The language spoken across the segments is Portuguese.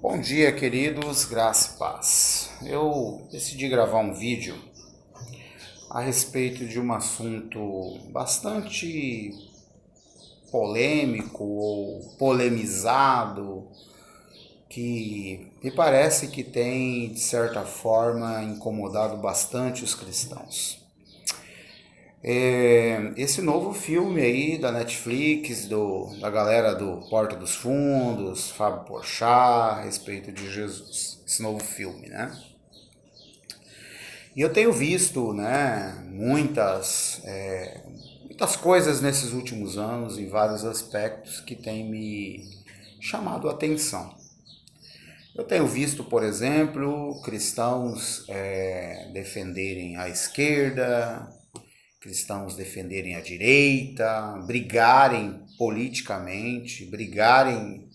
Bom dia, queridos, graça e paz. Eu decidi gravar um vídeo a respeito de um assunto bastante polêmico ou polemizado, que me parece que tem, de certa forma, incomodado bastante os cristãos. Esse novo filme aí da Netflix, da galera do Porta dos Fundos, Fábio Porchat, a respeito de Jesus. Esse novo filme, né? E eu tenho visto, né, muitas coisas nesses últimos anos, em vários aspectos, que têm me chamado a atenção. Eu tenho visto, por exemplo, cristãos defenderem a esquerda, cristãos defenderem a direita, brigarem politicamente, brigarem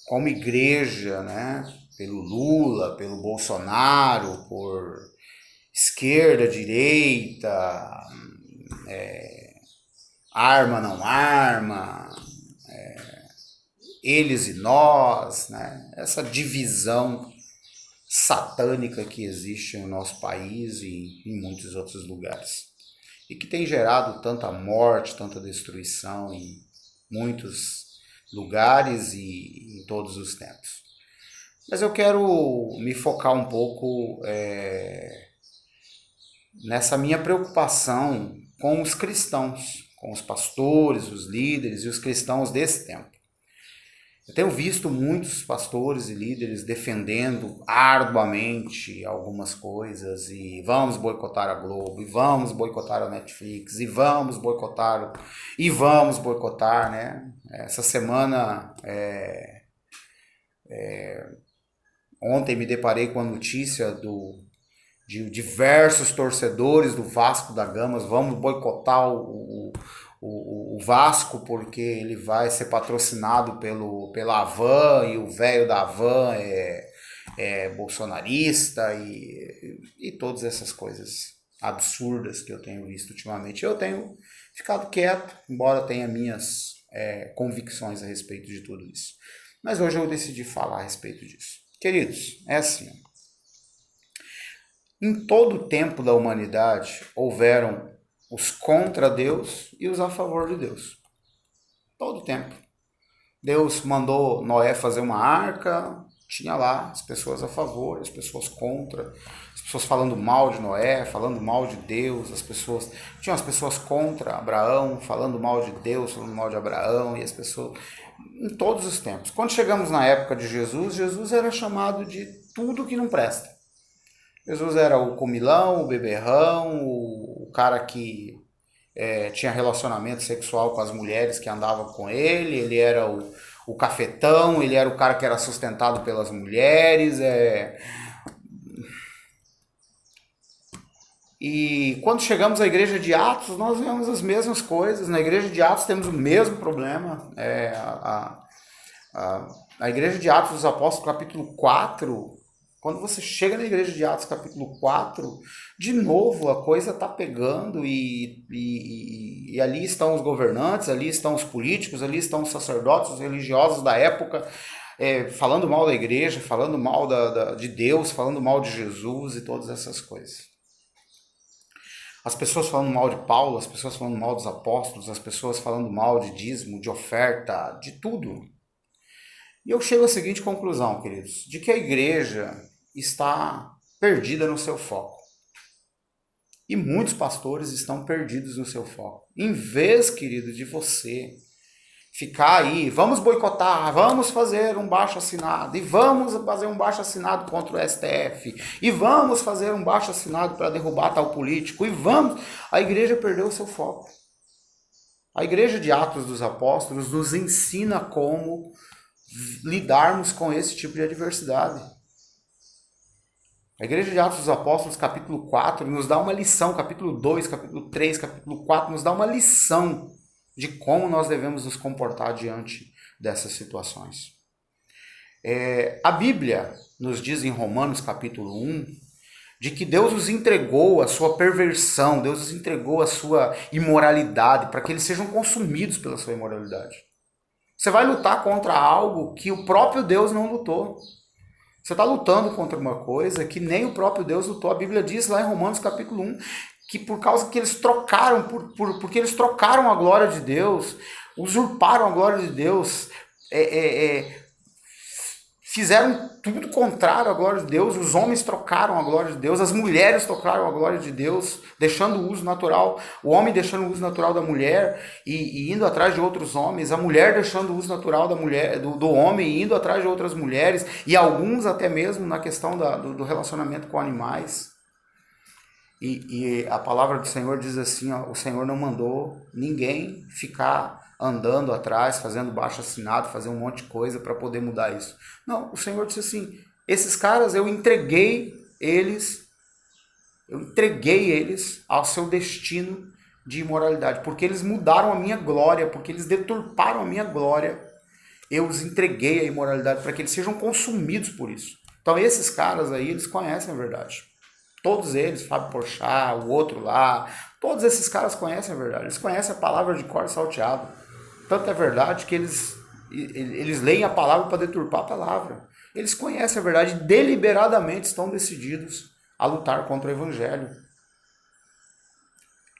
como igreja, né? Pelo Lula, pelo Bolsonaro, por esquerda, direita, arma, não arma, eles e nós, né? Essa divisão satânica que existe no nosso país e em muitos outros lugares. E que tem gerado tanta morte, tanta destruição em muitos lugares e em todos os tempos. Mas eu quero me focar um pouco nessa minha preocupação com os cristãos, com os pastores, os líderes e os cristãos desse tempo. Eu tenho visto muitos pastores e líderes defendendo arduamente algumas coisas e vamos boicotar a Globo, e vamos boicotar a Netflix, e vamos boicotar, né? Essa semana, ontem me deparei com a notícia de diversos torcedores do Vasco da Gama, vamos boicotar o Vasco porque ele vai ser patrocinado pela Havan e o velho da Havan é bolsonarista e todas essas coisas absurdas que eu tenho visto ultimamente. Eu tenho ficado quieto, embora tenha minhas convicções a respeito de tudo isso. Mas hoje eu decidi falar a respeito disso. Queridos, é assim. Em todo o tempo da humanidade houveram os contra Deus e os a favor de Deus. Todo o tempo. Deus mandou Noé fazer uma arca, tinha lá as pessoas a favor, as pessoas contra, as pessoas falando mal de Noé, falando mal de Deus, tinham as pessoas contra Abraão, falando mal de Deus, falando mal de Abraão, e as pessoas em todos os tempos. Quando chegamos na época de Jesus, Jesus era chamado de tudo que não presta. Jesus era o comilão, o beberrão, o cara que tinha relacionamento sexual com as mulheres que andavam com ele era o cafetão, ele era o cara que era sustentado pelas mulheres. E quando chegamos à igreja de Atos, nós vemos as mesmas coisas. Na igreja de Atos temos o mesmo problema. A igreja de Atos dos Apóstolos, capítulo 4... Quando você chega na igreja de Atos capítulo 4, de novo a coisa está pegando e ali estão os governantes, ali estão os políticos, ali estão os sacerdotes, os religiosos da época, falando mal da igreja, falando mal de Deus, falando mal de Jesus e todas essas coisas. As pessoas falando mal de Paulo, as pessoas falando mal dos apóstolos, as pessoas falando mal de dízimo, de oferta, de tudo. E eu chego à seguinte conclusão, queridos, de que a igreja está perdida no seu foco. E muitos pastores estão perdidos no seu foco. Em vez, querido, de você ficar aí, vamos boicotar, vamos fazer um baixo-assinado, e vamos fazer um baixo-assinado contra o STF, e vamos fazer um baixo-assinado para derrubar tal político, a igreja perdeu o seu foco. A igreja de Atos dos Apóstolos nos ensina como lidarmos com esse tipo de adversidade. A igreja de Atos dos Apóstolos, capítulo 4, nos dá uma lição, capítulo 2, capítulo 3, capítulo 4, nos dá uma lição de como nós devemos nos comportar diante dessas situações. A Bíblia nos diz em Romanos, capítulo 1, de que Deus os entregou a sua perversão, Deus os entregou a sua imoralidade, para que eles sejam consumidos pela sua imoralidade. Você vai lutar contra algo que o próprio Deus não lutou. Você está lutando contra uma coisa que nem o próprio Deus lutou. A Bíblia diz lá em Romanos capítulo 1 que por causa que eles trocaram, porque eles trocaram a glória de Deus, usurparam a glória de Deus, fizeram tudo contrário à glória de Deus, os homens trocaram a glória de Deus, as mulheres trocaram a glória de Deus, deixando o uso natural, o homem deixando o uso natural da mulher e indo atrás de outros homens, a mulher deixando o uso natural da mulher, do homem e indo atrás de outras mulheres, e alguns até mesmo na questão do relacionamento com animais. E a palavra do Senhor diz assim, ó, o Senhor não mandou ninguém ficar andando atrás, fazendo baixo-assinado, fazer um monte de coisa para poder mudar isso. Não, o Senhor disse assim, esses caras eu entreguei eles ao seu destino de imoralidade, porque eles mudaram a minha glória, porque eles deturparam a minha glória, eu os entreguei à imoralidade para que eles sejam consumidos por isso. Então esses caras aí, eles conhecem a verdade. Todos eles, Fábio Porchat, o outro lá, todos esses caras conhecem a verdade. Eles conhecem a palavra de cor salteado. Tanto é verdade que eles leem a palavra para deturpar a palavra. Eles conhecem a verdade e deliberadamente estão decididos a lutar contra o evangelho.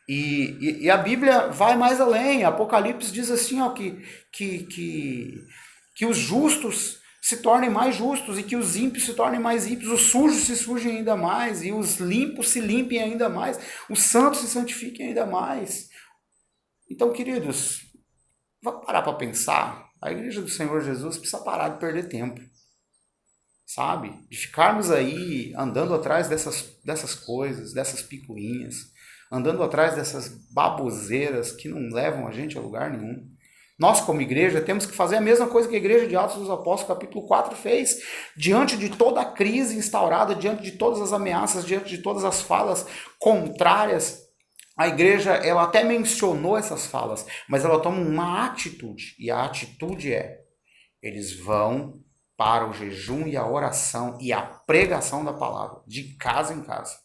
E a Bíblia vai mais além. Apocalipse diz assim, ó, que os justos se tornem mais justos e que os ímpios se tornem mais ímpios, os sujos se sujem ainda mais e os limpos se limpem ainda mais, os santos se santifiquem ainda mais. Então, queridos, vamos parar para pensar. A igreja do Senhor Jesus precisa parar de perder tempo, sabe? De ficarmos aí andando atrás dessas coisas, dessas picuinhas, andando atrás dessas baboseiras que não levam a gente a lugar nenhum. Nós, como igreja, temos que fazer a mesma coisa que a igreja de Atos dos Apóstolos, capítulo 4, fez. Diante de toda a crise instaurada, diante de todas as ameaças, diante de todas as falas contrárias, a igreja, ela até mencionou essas falas, mas ela toma uma atitude. E a atitude é, eles vão para o jejum e a oração e a pregação da palavra, de casa em casa.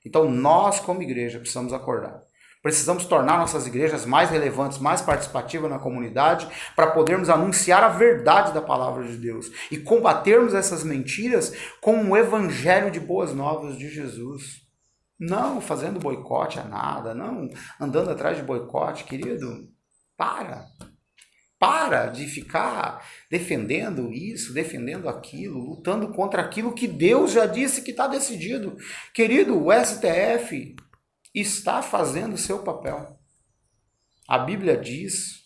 Então, nós, como igreja, precisamos acordar. Precisamos tornar nossas igrejas mais relevantes, mais participativas na comunidade, para podermos anunciar a verdade da palavra de Deus e combatermos essas mentiras com um evangelho de boas novas de Jesus. Não fazendo boicote a nada, não andando atrás de boicote, querido. Para de ficar defendendo isso, defendendo aquilo, lutando contra aquilo que Deus já disse que está decidido. Querido, o STF está fazendo o seu papel. A Bíblia diz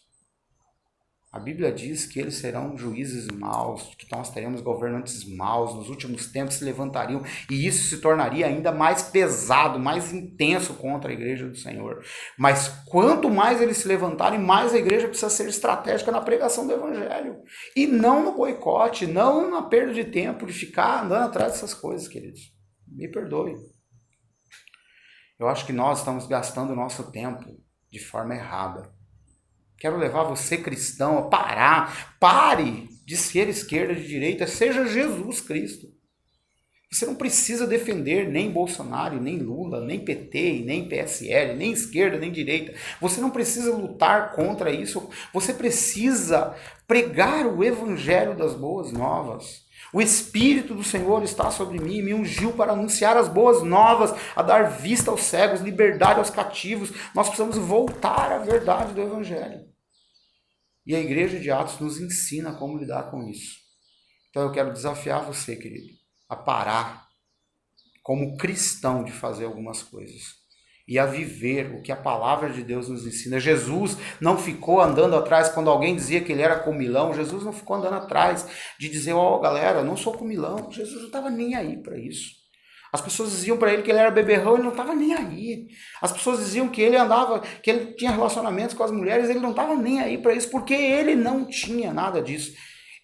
que eles serão juízes maus, que nós teremos governantes maus, nos últimos tempos se levantariam, e isso se tornaria ainda mais pesado, mais intenso contra a igreja do Senhor. Mas quanto mais eles se levantarem, mais a igreja precisa ser estratégica na pregação do evangelho, e não no boicote, não na perda de tempo, de ficar andando atrás dessas coisas, queridos. Me perdoe. Eu acho que nós estamos gastando o nosso tempo de forma errada. Quero levar você, cristão, a parar. Pare de ser esquerda, de direita. Seja Jesus Cristo. Você não precisa defender nem Bolsonaro, nem Lula, nem PT, nem PSL, nem esquerda, nem direita. Você não precisa lutar contra isso. Você precisa pregar o evangelho das boas novas. O Espírito do Senhor está sobre mim, me ungiu para anunciar as boas novas, a dar vista aos cegos, liberdade aos cativos. Nós precisamos voltar à verdade do Evangelho. E a igreja de Atos nos ensina como lidar com isso. Então eu quero desafiar você, querido, a parar como cristão de fazer algumas coisas e a viver o que a palavra de Deus nos ensina. Jesus não ficou andando atrás, quando alguém dizia que ele era comilão, Jesus não ficou andando atrás de dizer, galera, eu não sou comilão. Jesus não estava nem aí para isso. As pessoas diziam para ele que ele era beberrão, ele não estava nem aí. As pessoas diziam que ele andava, que ele tinha relacionamentos com as mulheres, ele não estava nem aí para isso, porque ele não tinha nada disso.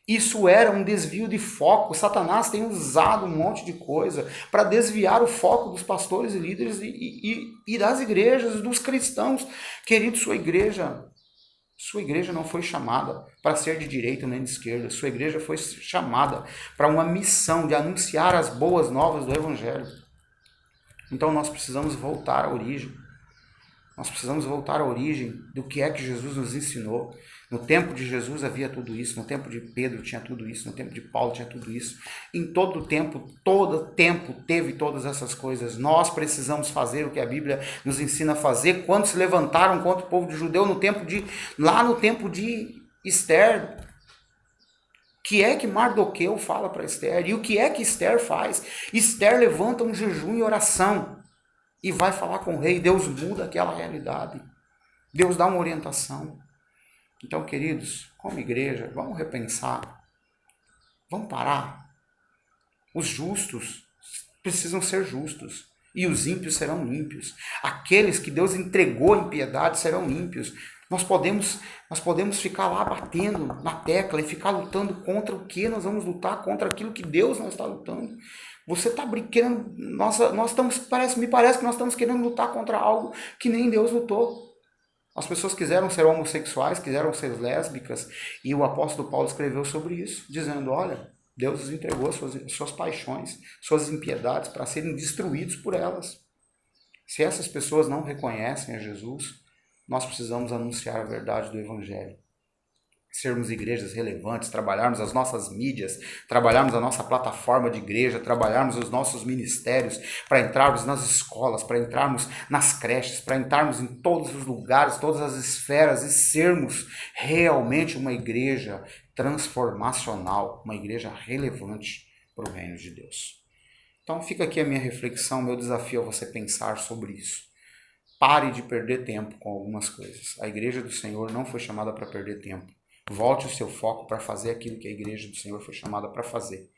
Isso era um desvio de foco. Satanás tem usado um monte de coisa para desviar o foco dos pastores e líderes e das igrejas, dos cristãos. Querido, sua igreja não foi chamada para ser de direita nem de esquerda. Sua igreja foi chamada para uma missão de anunciar as boas novas do Evangelho. Então nós precisamos voltar à origem. Nós precisamos voltar à origem do que é que Jesus nos ensinou. No tempo de Jesus havia tudo isso, no tempo de Pedro tinha tudo isso, no tempo de Paulo tinha tudo isso. Em todo tempo teve todas essas coisas. Nós precisamos fazer o que a Bíblia nos ensina a fazer quando se levantaram contra o povo de judeu lá no tempo de Esther. O que é que Mardoqueu fala para Esther? E o que é que Esther faz? Esther levanta um jejum e oração e vai falar com o rei. Deus muda aquela realidade. Deus dá uma orientação. Então, queridos, como igreja, vamos repensar. Vamos parar. Os justos precisam ser justos. E os ímpios serão ímpios. Aqueles que Deus entregou em piedade serão ímpios. Nós podemos ficar lá batendo na tecla e ficar lutando contra o que nós vamos lutar, contra aquilo que Deus não está lutando. Você está brincando, me parece que nós estamos querendo lutar contra algo que nem Deus lutou. As pessoas quiseram ser homossexuais, quiseram ser lésbicas, e o apóstolo Paulo escreveu sobre isso, dizendo, olha, Deus os entregou suas paixões, suas impiedades, para serem destruídos por elas. Se essas pessoas não reconhecem a Jesus, nós precisamos anunciar a verdade do Evangelho. Sermos igrejas relevantes, trabalharmos as nossas mídias, trabalharmos a nossa plataforma de igreja, trabalharmos os nossos ministérios, para entrarmos nas escolas, para entrarmos nas creches, para entrarmos em todos os lugares, todas as esferas e sermos realmente uma igreja transformacional, uma igreja relevante para o reino de Deus. Então fica aqui a minha reflexão, meu desafio a você pensar sobre isso. Pare de perder tempo com algumas coisas. A igreja do Senhor não foi chamada para perder tempo. Volte o seu foco para fazer aquilo que a igreja do Senhor foi chamada para fazer.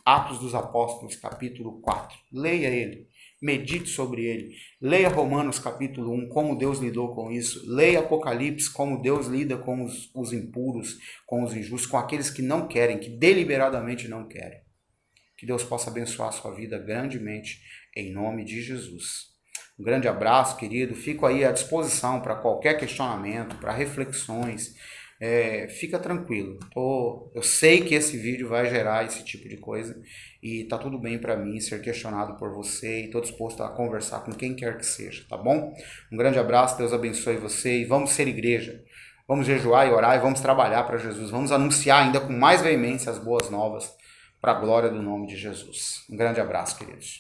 Atos dos Apóstolos, capítulo 4. Leia ele, medite sobre ele. Leia Romanos, capítulo 1, como Deus lidou com isso. Leia Apocalipse, como Deus lida com os impuros, com os injustos, com aqueles que não querem, que deliberadamente não querem. Que Deus possa abençoar a sua vida grandemente, em nome de Jesus. Um grande abraço, querido. Fico aí à disposição para qualquer questionamento, para reflexões. Fica tranquilo. Eu sei que esse vídeo vai gerar esse tipo de coisa e tá tudo bem para mim ser questionado por você e tô disposto a conversar com quem quer que seja, tá bom? Um grande abraço, Deus abençoe você e vamos ser igreja. Vamos jejuar e orar e vamos trabalhar para Jesus. Vamos anunciar ainda com mais veemência as boas novas para a glória do nome de Jesus. Um grande abraço, queridos.